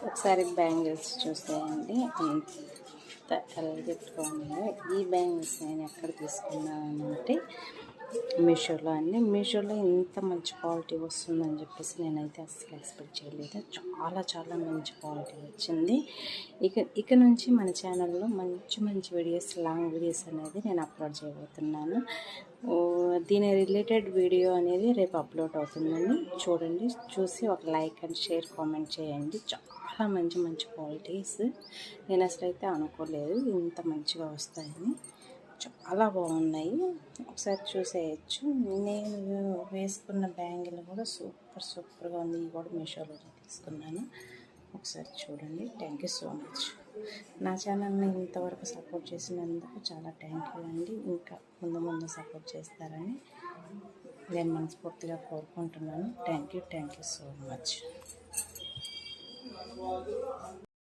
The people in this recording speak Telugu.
ఒకసారి బ్యాంగిల్స్ చూసేయండి ఎంత ఎలగెట్గా ఉన్నాయో. ఈ బ్యాంగిల్స్ నేను ఎక్కడ తీసుకున్నాను అంటే మీషోలో అండి. మీషోలో ఇంత మంచి క్వాలిటీ వస్తుందని చెప్పేసి నేనైతే అస్సలు ఎక్స్పెక్ట్ చేయలేదు. చాలా చాలా మంచి క్వాలిటీ వచ్చింది. ఇక నుంచి మన ఛానల్లో మంచి మంచి వీడియోస్, లాంగ్ వీడియోస్ అనేది నేను అప్లోడ్ చేయబోతున్నాను. దీని రిలేటెడ్ వీడియో అనేది రేపు అప్లోడ్ అవుతుందండి. చూడండి, చూసి ఒక లైక్ అండ్ షేర్ కామెంట్ చేయండి. చాలా మంచి మంచి క్వాలిటీస్. నేను అసలైతే అనుకోలేదు ఇంత మంచిగా వస్తాయని. చాలా బాగున్నాయి, ఒకసారి చూసేయచ్చు. నేను వేసుకున్న బ్యాంగిల్ కూడా సూపర్గా ఉంది. ఇది కూడా మీషోలో తీసుకున్నాను. ఒకసారి చూడండి. Thank you so much. నా ఛానల్ని ఇంతవరకు సపోర్ట్ చేసినందుకు చాలా థ్యాంక్ యూ అండి. ఇంకా ముందు సపోర్ట్ చేస్తారని నేను మనస్ఫూర్తిగా కోరుకుంటున్నాను. Thank you so much.